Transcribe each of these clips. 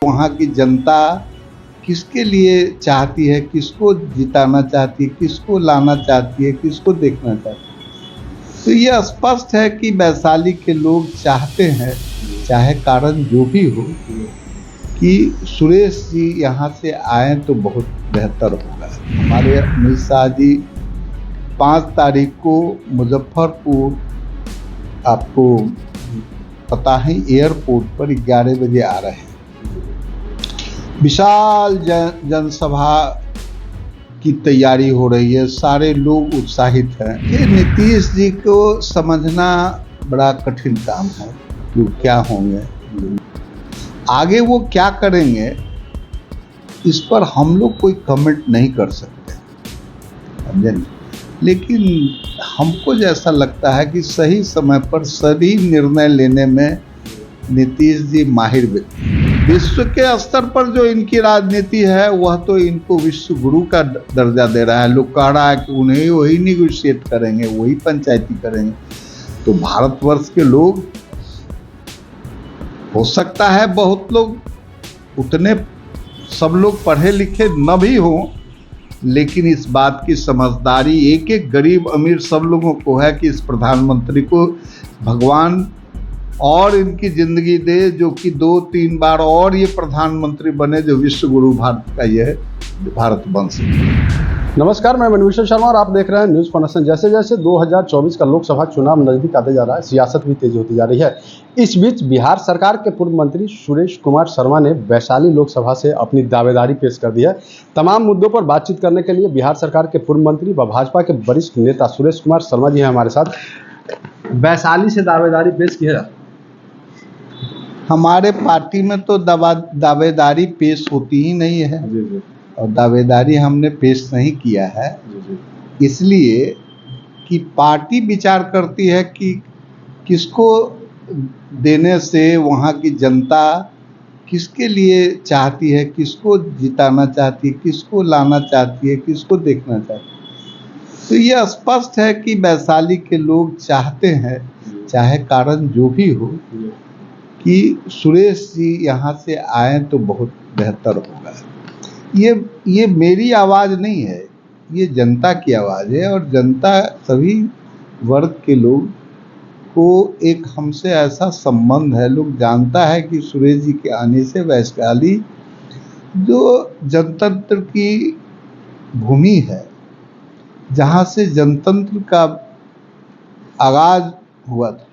वहाँ की जनता किसके लिए चाहती है, किसको जिताना चाहती है, किसको लाना चाहती है, किसको देखना चाहती है। तो ये स्पष्ट है कि वैशाली के लोग चाहते हैं, चाहे कारण जो भी हो, कि सुरेश जी यहाँ से आए तो बहुत बेहतर होगा। हमारे अमित शाह जी 5 तारीख को मुजफ्फरपुर, आपको पता है, एयरपोर्ट पर 11 बजे आ रहे हैं। विशाल जनसभा की तैयारी हो रही है, सारे लोग उत्साहित हैं। ये नीतीश जी को समझना बड़ा कठिन काम है कि क्या होंगे, आगे वो क्या करेंगे, इस पर हम लोग कोई कमेंट नहीं कर सकते, समझे। लेकिन हमको जैसा लगता है कि सही समय पर सही निर्णय लेने में नीतीश जी माहिर व्यक्ति। विश्व के स्तर पर जो इनकी राजनीति है वह तो इनको विश्व गुरु का दर्जा दे रहा है। लोग कह रहा है कि उन्हें वही निगोशिएट करेंगे, वही पंचायती करेंगे। तो भारतवर्ष के लोग, हो सकता है बहुत लोग, उतने सब लोग पढ़े लिखे न भी हों, लेकिन इस बात की समझदारी एक एक गरीब अमीर सब लोगों को है कि इस प्रधानमंत्री को भगवान और इनकी जिंदगी दे, जो कि 2-3 बार और ये प्रधानमंत्री बने, जो विश्व गुरु भारत का ये भारत बन सके। नमस्कार, मैं मनभूषण शर्मा और आप देख रहे हैं न्यूज़ फाउंडेशन। जैसे जैसे 2024 का लोकसभा चुनाव नजदीक आते जा रहा है, सियासत भी तेज होती जा रही है। इस बीच बिहार सरकार के पूर्व मंत्री सुरेश कुमार शर्मा ने वैशाली लोकसभा से अपनी दावेदारी पेश कर दी है। तमाम मुद्दों पर बातचीत करने के लिए बिहार सरकार के पूर्व मंत्री व भाजपा के वरिष्ठ नेता सुरेश कुमार शर्मा जी हैं हमारे साथ। वैशाली से दावेदारी पेश की है। हमारे पार्टी में तो दावेदारी पेश होती ही नहीं है। जी। और दावेदारी हमने पेश नहीं किया है, इसलिए कि पार्टी विचार करती है कि किसको देने से वहाँ की जनता किसके लिए चाहती है, किसको जिताना चाहती है, किसको लाना चाहती है, किसको देखना चाहती है। तो ये स्पष्ट है कि वैशाली के लोग चाहते हैं, चाहे कारण जो भी हो, कि सुरेश जी यहाँ से आए तो बहुत बेहतर होगा। ये मेरी आवाज़ नहीं है, ये जनता की आवाज़ है। और जनता, सभी वर्ग के लोग को एक हमसे ऐसा संबंध है, लोग जानता है कि सुरेश जी के आने से वैशाली जो जनतंत्र की भूमि है, जहाँ से जनतंत्र का आगाज हुआ था,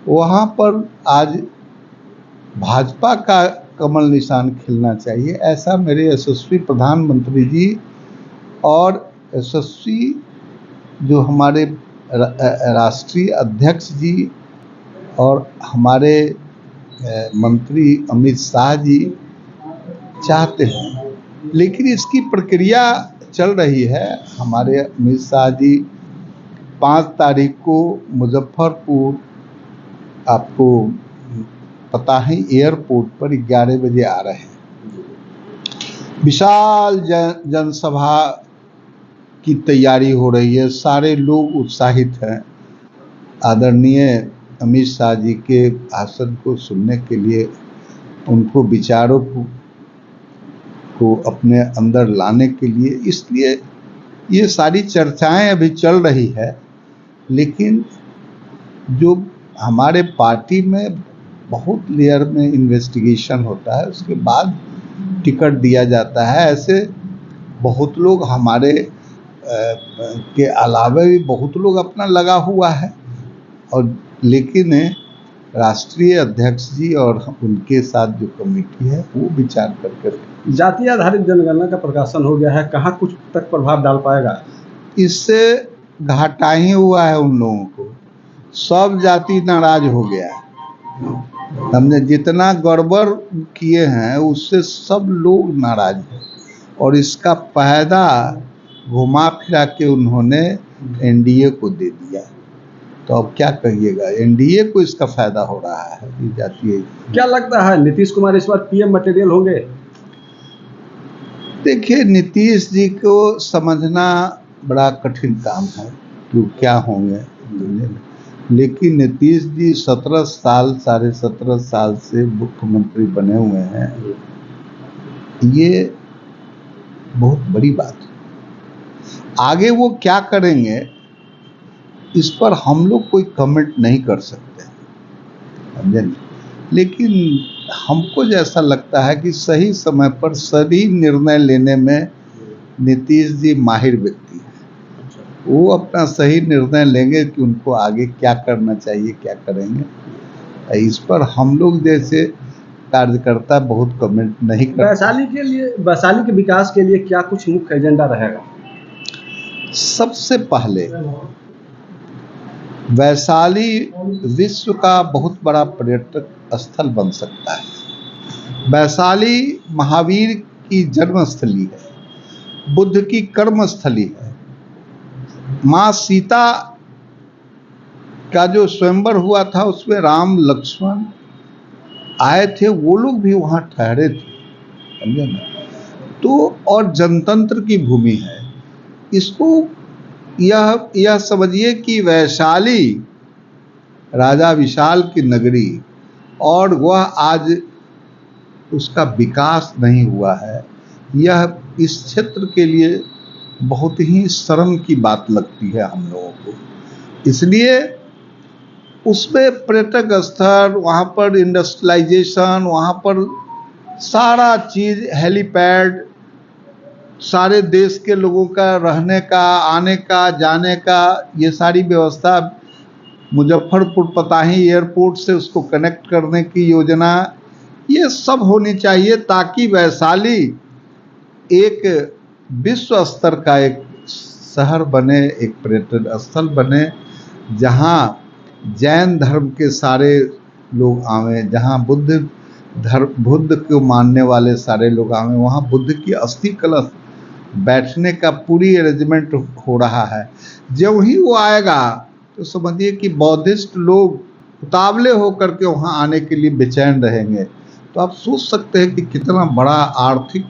वहाँ पर आज भाजपा का कमल निशान खिलना चाहिए। ऐसा मेरे यशस्वी प्रधानमंत्री जी और यशस्वी जो हमारे राष्ट्रीय अध्यक्ष जी और हमारे मंत्री अमित शाह जी चाहते हैं। लेकिन इसकी प्रक्रिया चल रही है। हमारे अमित शाह जी 5 तारीख को मुजफ्फरपुर, आपको पता है, एयरपोर्ट पर 11 बजे आ रहे हैं। विशाल जनसभा की तैयारी हो रही है, सारे लोग उत्साहित हैं। आदरणीय अमित शाह जी के भाषण को सुनने के लिए, उनको विचारों को अपने अंदर लाने के लिए, इसलिए ये सारी चर्चाएं अभी चल रही है। लेकिन जो हमारे पार्टी में बहुत लेयर में इन्वेस्टिगेशन होता है, उसके बाद टिकट दिया जाता है। ऐसे बहुत लोग हमारे के अलावा भी बहुत लोग अपना लगा हुआ है। और लेकिन राष्ट्रीय अध्यक्ष जी और उनके साथ जो कमेटी है वो विचार करके। जाति आधारित जनगणना का प्रकाशन हो गया है, कहाँ कुछ तक प्रभाव डाल पाएगा? इससे घाटा ही हुआ है उन लोगों को। सब जाति नाराज हो गया है। हमने जितना गड़बड़ किए हैं उससे सब लोग नाराज हैं। और इसका फायदा घुमा फिरा के उन्होंने एनडीए को दे दिया। तो अब क्या कहिएगा, एनडीए को इसका फायदा हो रहा है। जातीय क्या लगता है नीतीश कुमार इस बार पीएम मटेरियल होंगे? देखिए, नीतीश जी को समझना बड़ा कठिन काम है कि क्या होंगे। लेकिन नीतीश जी 17 साल, 17.5 साल से मुख्यमंत्री बने हुए हैं, ये बहुत बड़ी बात है। आगे वो क्या करेंगे इस पर हम लोग कोई कमेंट नहीं कर सकते, समझे नहीं? लेकिन हमको जैसा लगता है कि सही समय पर सही निर्णय लेने में नीतीश जी माहिर व्यक्ति हैं। वो अपना सही निर्णय लेंगे कि उनको आगे क्या करना चाहिए, क्या करेंगे। इस पर हम लोग जैसे कार्यकर्ता बहुत कमेंट नहीं करते। वैशाली के विकास के लिए क्या कुछ मुख्य एजेंडा रहेगा? सबसे पहले वैशाली विश्व का बहुत बड़ा पर्यटक स्थल बन सकता है। वैशाली महावीर की जन्मस्थली है, बुद्ध की कर्मस्थली है। माँ सीता का जो स्वयंवर हुआ था उसमें राम लक्ष्मण आए थे, वो लोग भी वहाँ ठहरे थे, समझे ना? तो और जनतंत्र की भूमि है। इसको यह समझिए कि वैशाली राजा विशाल की नगरी, और वह आज उसका विकास नहीं हुआ है, यह इस क्षेत्र के लिए बहुत ही शर्म की बात लगती है हम लोगों को। इसलिए उसमें पर्यटक स्थल, वहाँ पर इंडस्ट्रियलाइजेशन, वहाँ पर सारा चीज़, हेलीपैड, सारे देश के लोगों का रहने का, आने का, जाने का, ये सारी व्यवस्था, मुजफ्फरपुर पताही एयरपोर्ट से उसको कनेक्ट करने की योजना, ये सब होनी चाहिए ताकि वैशाली एक विश्व स्तर का एक शहर बने, एक पर्यटन स्थल बने, जहाँ जैन धर्म के सारे लोग आवें, जहाँ बुद्ध को मानने वाले सारे लोग आवें, वहाँ बुद्ध की अस्थि कलश बैठने का पूरी अरेंजमेंट हो रहा है। जब ही वो आएगा तो समझिए कि बौद्धिस्ट लोग उतावले होकर के वहाँ आने के लिए बेचैन रहेंगे। तो आप सोच सकते हैं कि कितना बड़ा आर्थिक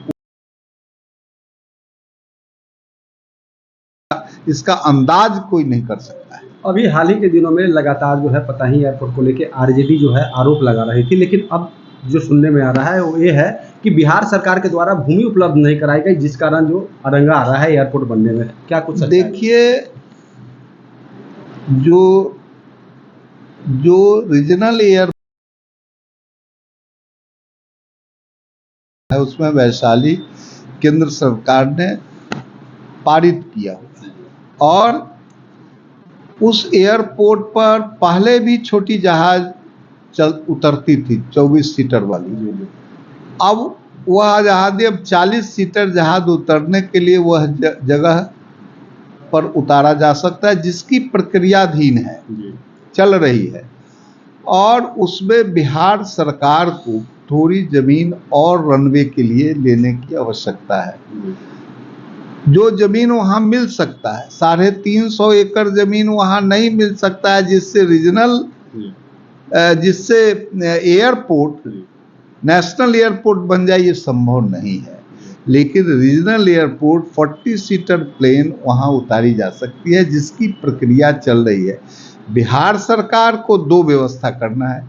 इसका अंदाज कोई नहीं कर सकता है। अभी हाल ही के दिनों में लगातार जो है पताही एयरपोर्ट को लेकर आरजेडी जो है आरोप लगा रही थी, लेकिन अब जो सुनने में आ रहा है वो ये है कि बिहार सरकार के द्वारा भूमि उपलब्ध नहीं कराई गई, जिस कारण जो अड़ंगा आ रहा है एयरपोर्ट बनने में। क्या कुछ देखिए, जो रीजनल एयर है उसमें वैशाली केंद्र सरकार ने पारित किया हुआ है, और उस एयरपोर्ट पर पहले भी छोटी जहाज उतरती थी 24 सीटर वाली। अब वह जहाज, अब 40 सीटर जहाज उतरने के लिए वह जगह पर उतारा जा सकता है, जिसकी प्रक्रियाधीन है, चल रही है। और उसमें बिहार सरकार को थोड़ी जमीन और रनवे के लिए लेने की आवश्यकता है। जो जमीन वहाँ मिल सकता है, 350 एकड़ जमीन वहाँ नहीं मिल सकता है, जिससे एयरपोर्ट नेशनल एयरपोर्ट बन जाए, ये संभव नहीं है। लेकिन रीजनल एयरपोर्ट 40 सीटर प्लेन वहाँ उतारी जा सकती है, जिसकी प्रक्रिया चल रही है। बिहार सरकार को दो व्यवस्था करना है।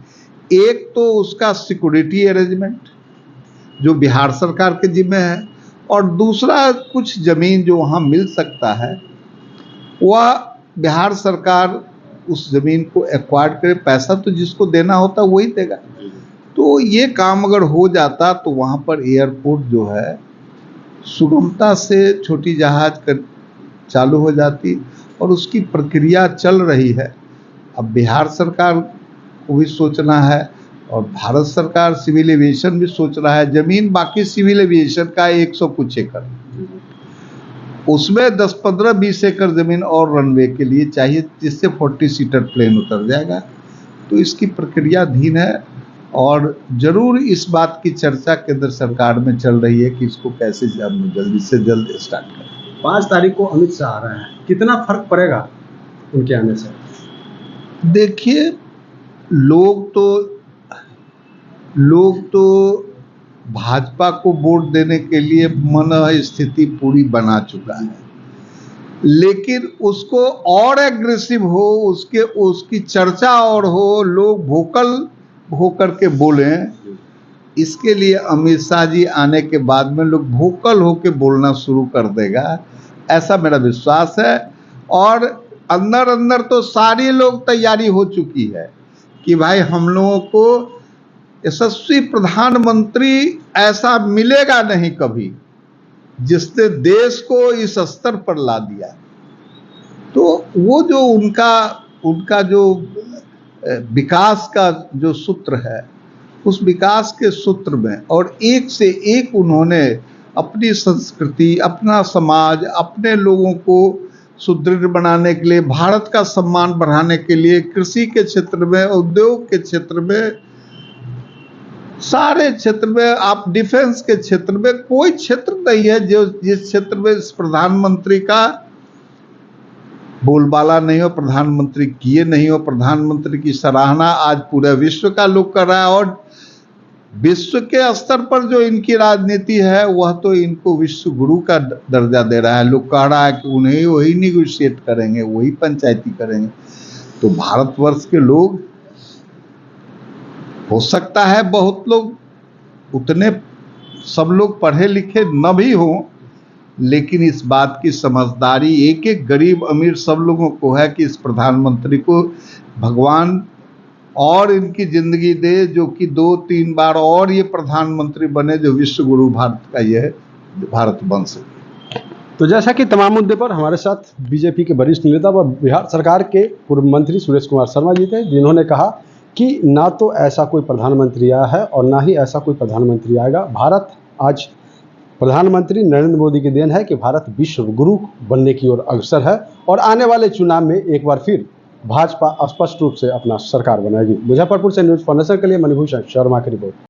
एक तो उसका सिक्योरिटी अरेंजमेंट जो बिहार सरकार के जिम्मे है, और दूसरा कुछ ज़मीन जो वहाँ मिल सकता है वह बिहार सरकार उस ज़मीन को एक्वायर करे। पैसा तो जिसको देना होता वही देगा। तो ये काम अगर हो जाता तो वहाँ पर एयरपोर्ट जो है सुगमता से छोटी जहाज चालू हो जाती, और उसकी प्रक्रिया चल रही है। अब बिहार सरकार को भी सोचना है, और भारत सरकार सिविल एविएशन भी सोच रहा है। जमीन बाकी सिविल एविएशन का 100 कुछ एकड़, उसमें 10, 15, 20 एकड़ जमीन और रनवे के लिए चाहिए, जिससे 40 सीटर प्लेन उतर जाएगा। तो इसकी प्रक्रियाधीन है, और जरूर इस बात की चर्चा केंद्र सरकार में चल रही है कि इसको कैसे जल्दी से जल्द स्टार्ट करें। 5 तारीख को अमित शाह आ रहे हैं, कितना फर्क पड़ेगा उनके आने से? देखिए, लोग तो भाजपा को वोट देने के लिए मन स्थिति पूरी बना चुका है। लेकिन उसको और एग्रेसिव हो, उसकी चर्चा और हो, लोग वोकल होकर के बोलें। इसके लिए अमित शाह जी आने के बाद में लोग वोकल होकर बोलना शुरू कर देगा, ऐसा मेरा विश्वास है। और अंदर अंदर तो सारी लोग तैयारी हो चुकी है कि भाई हम लोगों को यशस्वी प्रधानमंत्री ऐसा मिलेगा नहीं कभी जिसने देश को इस स्तर पर ला दिया। तो वो जो उनका जो विकास का जो सूत्र है, उस विकास के सूत्र में और एक से एक उन्होंने अपनी संस्कृति, अपना समाज, अपने लोगों को सुदृढ़ बनाने के लिए, भारत का सम्मान बढ़ाने के लिए, कृषि के क्षेत्र में, उद्योग के क्षेत्र में, सारे क्षेत्र में, आप डिफेंस के क्षेत्र में, कोई क्षेत्र नहीं है जिस क्षेत्र में इस प्रधानमंत्री का बोलबाला नहीं हो, प्रधानमंत्री किए नहीं हो। प्रधानमंत्री की सराहना आज पूरे विश्व का लोग कर रहा है और विश्व के स्तर पर जो इनकी राजनीति है वह तो इनको विश्व गुरु का दर्जा दे रहा है। लोग कह रहा है कि उन्हें वही निगोशिएट करेंगे, वही पंचायती करेंगे। तो भारतवर्ष के लोग, हो सकता है बहुत लोग, उतने सब लोग पढ़े लिखे न भी हों, लेकिन इस बात की समझदारी एक एक गरीब अमीर सब लोगों को है कि इस प्रधानमंत्री को भगवान और इनकी जिंदगी दे, जो कि 2-3 बार और ये प्रधानमंत्री बने, जो विश्व गुरु भारत का ये भारत बन सके। तो जैसा कि तमाम मुद्दे पर हमारे साथ बीजेपी के वरिष्ठ नेता व बिहार सरकार के पूर्व मंत्री सुरेश कुमार शर्मा जी थे, जिन्होंने कहा कि ना तो ऐसा कोई प्रधानमंत्री आया है और ना ही ऐसा कोई प्रधानमंत्री आएगा। भारत आज प्रधानमंत्री नरेंद्र मोदी की देन है कि भारत विश्व गुरु बनने की ओर अग्रसर है और आने वाले चुनाव में एक बार फिर भाजपा स्पष्ट रूप से अपना सरकार बनाएगी। मुजफ्फरपुर से न्यूज़ फॉर नेशन के लिए मणिभूषण शर्मा की रिपोर्ट।